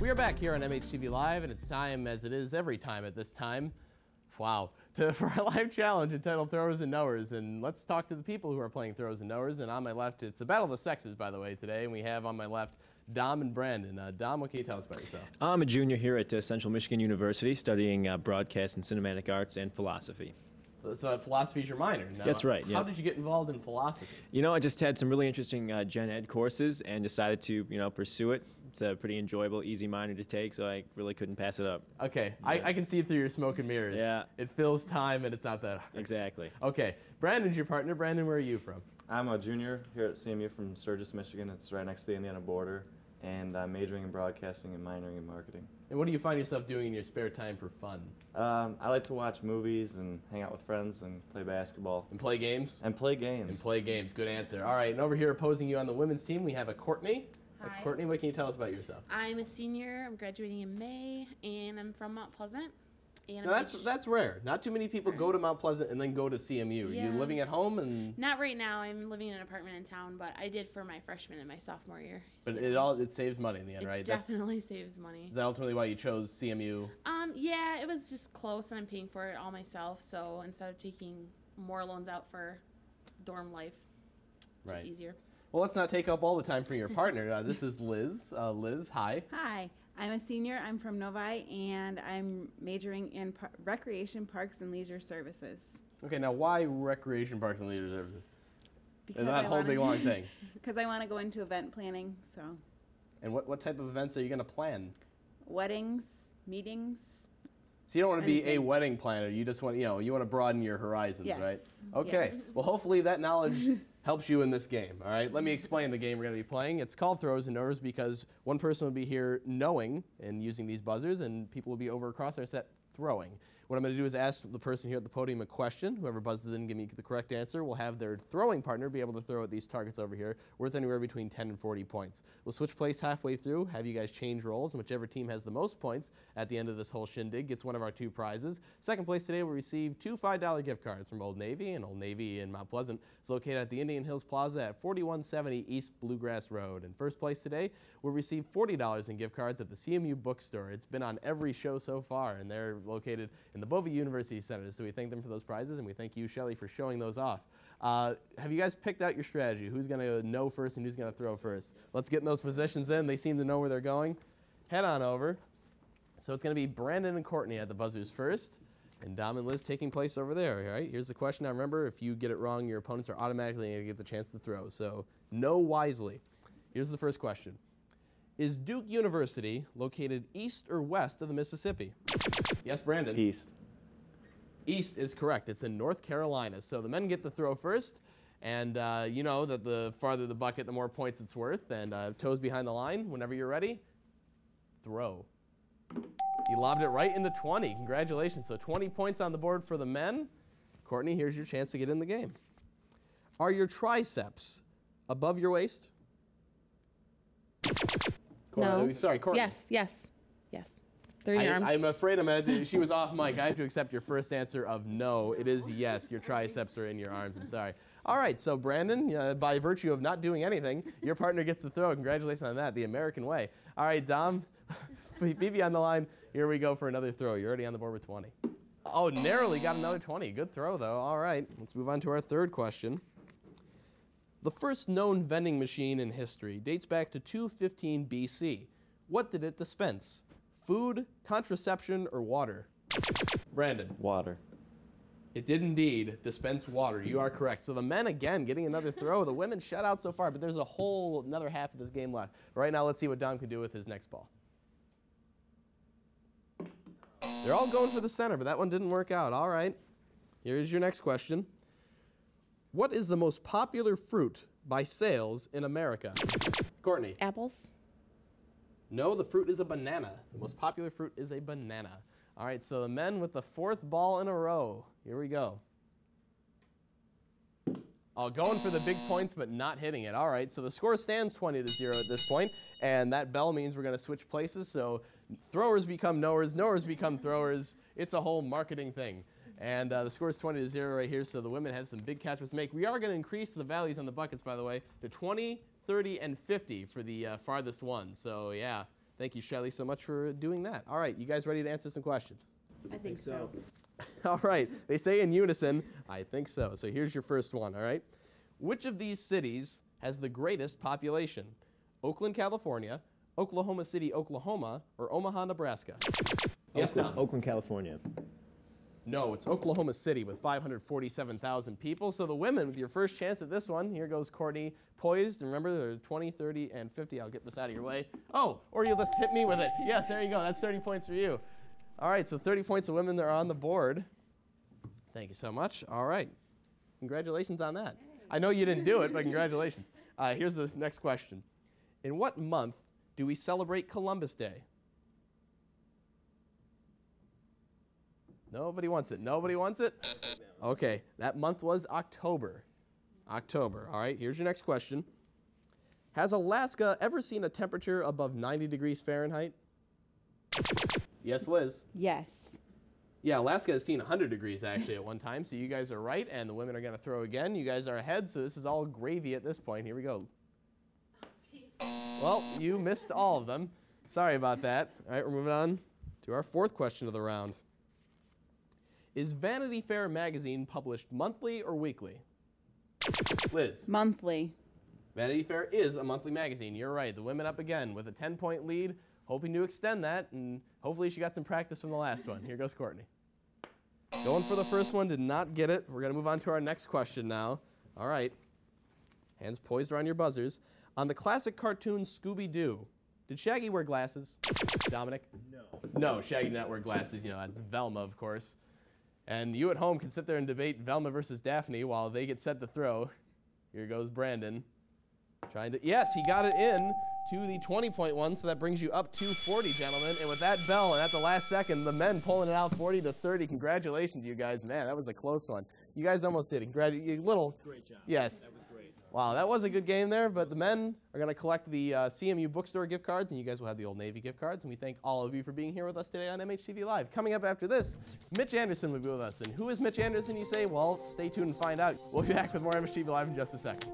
We are back here on MHTV Live, and it's time, as it is every time at this time, for our live challenge entitled Throwers and Knowers. And let's talk to the people who are playing Throwers and Knowers. And on my left, it's a battle of the sexes, by the way, today. And we have on my left Dom and Brandon. Dom, what can you tell us about yourself? I'm a junior here at Central Michigan University studying broadcast and cinematic arts and philosophy. So philosophy is your minor. Now, that's right, yeah. How did you get involved in philosophy? You know, I just had some really interesting gen ed courses and decided to, pursue it. It's a pretty enjoyable, easy minor to take, so I really couldn't pass it up. Okay, yeah. I can see through your smoke and mirrors. Yeah. It fills time and it's not that hard. Exactly. Okay, Brandon's your partner. Brandon, where are you from? I'm a junior here at CMU from Sturgis, Michigan. It's right next to the Indiana border. And I'm majoring in broadcasting and minoring in marketing. And what do you find yourself doing in your spare time for fun? I like to watch movies and hang out with friends and play basketball. And play games? And play games. And play games. Good answer. All right, and over here opposing you on the women's team, we have a Courtney. Hi. Courtney, what can you tell us about yourself? I'm a senior. I'm graduating in May, and I'm from Mount Pleasant. And now that's rare. Not too many people go to Mount Pleasant and then go to CMU. Yeah. Are you living at home? And not right now. I'm living in an apartment in town, but I did for my freshman and my sophomore year. But it saves money in the end, right? It definitely saves money. Is that ultimately why you chose CMU? Yeah, it was just close, and I'm paying for it all myself. So instead of taking more loans out for dorm life, it's just easier. Well, let's not take up all the time for your partner. This is Liz. Liz, hi. Hi. I'm a senior. I'm from Novi, and I'm majoring in recreation, parks, and leisure services. Okay, now why recreation, parks, and leisure services? Because that whole big long thing. Because I want to go into event planning. So. And what type of events are you going to plan? Weddings, meetings. So you don't want to be a wedding planner. You just want, you want to broaden your horizons, yes. right? Okay. Yes. Well, hopefully that knowledge helps you in this game, all right? Let me explain the game we're going to be playing. It's called Throwers and Knowers because one person will be here knowing and using these buzzers, and people will be over across their set throwing. What I'm going to do is ask the person here at the podium a question. Whoever buzzes in and give me the correct answer will have their throwing partner be able to throw at these targets over here, worth anywhere between 10 and 40 points. We'll switch place halfway through, have you guys change roles, and whichever team has the most points at the end of this whole shindig gets one of our two prizes. Second place today will receive two $5 gift cards from Old Navy, and Old Navy in Mount Pleasant is located at the Indian Hills Plaza at 4170 East Bluegrass Road. And first place today will receive $40 in gift cards at the CMU bookstore. It's been on every show so far, and they're located in the Bowen University Center. So we thank them for those prizes, and we thank you, Shelley, for showing those off. Have you guys picked out your strategy? Who's going to know first and who's going to throw first? Let's get in those positions in. They seem to know where they're going. Head on over. So it's going to be Brandon and Courtney at the buzzers first, and Dom and Liz taking place over there. All right, here's the question. Now remember, if you get it wrong, your opponents are automatically going to get the chance to throw. So know wisely. Here's the first question. Is Duke University located east or west of the Mississippi? Yes, Brandon? East. East is correct. It's in North Carolina. So the men get to throw first, and you know that the farther the bucket, the more points it's worth. And toes behind the line. Whenever you're ready, throw. You lobbed it right into 20. Congratulations. So 20 points on the board for the men. Courtney, here's your chance to get in the game. Are your triceps above your waist? No. Sorry, Courtney. Yes. They're in your arms. I'm afraid she was off mic. I have to accept your first answer of no. It is yes. Your triceps are in your arms. I'm sorry. All right, so Brandon, by virtue of not doing anything, your partner gets to throw. Congratulations on that, the American way. All right, Dom, Phoebe on the line. Here we go for another throw. You're already on the board with 20. Oh, narrowly got another 20. Good throw, though. All right, let's move on to our third question. The first known vending machine in history dates back to 215 BC. What did it dispense? Food, contraception, or water? Brandon. Water. It did indeed dispense water. You are correct. So the men, again, getting another throw. The women shut out so far, but there's a whole another half of this game left. Right now, let's see what Dom can do with his next ball. They're all going for the center, but that one didn't work out. All right. Here's your next question. What is the most popular fruit by sales in America? Courtney. Apples. No, the fruit is a banana. The most popular fruit is a banana. All right, so the men with the fourth ball in a row. Here we go. Oh, going for the big points, but not hitting it. All right, so the score stands 20-0 at this point, and that bell means we're going to switch places. So throwers become knowers, knowers become throwers. It's a whole marketing thing. And the score is 20-0 right here, so the women have some big catches to make. We are going to increase the values on the buckets, by the way, to 20, 30, and 50 for the farthest one. So, yeah, Thank you, Shelly, so much for doing that. All right, you guys ready to answer some questions? I think so. All right, they say in unison, I think so. So here's your first one, all right? Which of these cities has the greatest population? Oakland, California, Oklahoma City, Oklahoma, or Omaha, Nebraska? Yes, Tom. Oakland, California. No, it's Oklahoma City with 547,000 people. So the women, with your first chance at this one, here goes Courtney, poised. And remember, there are 20, 30, and 50. I'll get this out of your way. Oh, or you'll just hit me with it. Yes, there you go. That's 30 points for you. All right, so 30 points of women that are on the board. Thank you so much. All right. Congratulations on that. I know you didn't do it, but congratulations. Here's the next question. In what month do we celebrate Columbus Day? Nobody wants it. Nobody wants it? Okay, that month was October. October. All right, here's your next question. Has Alaska ever seen a temperature above 90 degrees Fahrenheit? Yes, Liz. Yes. Yeah, Alaska has seen 100 degrees actually at one time, so you guys are right, and the women are going to throw again. You guys are ahead, so this is all gravy at this point. Here we go. Well, you missed all of them. Sorry about that. All right, we're moving on to our fourth question of the round. Is Vanity Fair magazine published monthly or weekly? Liz. Monthly. Vanity Fair is a monthly magazine. You're right. The women up again with a 10-point lead, hoping to extend that, and hopefully she got some practice from the last one. Here goes Courtney. Going for the first one, did not get it. We're going to move on to our next question now. All right. Hands poised around your buzzers. On the classic cartoon Scooby-Doo, did Shaggy wear glasses? Dominic? No. No, Shaggy did not wear glasses. You know, that's Velma, of course. And you at home can sit there and debate Velma versus Daphne while they get set to throw. Here goes Brandon. Trying to, yes, he got it in to the 20-point one, so that brings you up to 40, gentlemen. And with that bell, and at the last second, the men pulling it out 40 to 30. Congratulations, you guys. Man, that was a close one. You guys almost did it. Great job. Yes. That was great. Wow, that was a good game there, but the men are going to collect the CMU bookstore gift cards, and you guys will have the Old Navy gift cards, and we thank all of you for being here with us today on MHTV Live. Coming up after this, Mitch Anderson will be with us. And who is Mitch Anderson, you say? Well, stay tuned and find out. We'll be back with more MHTV Live in just a second.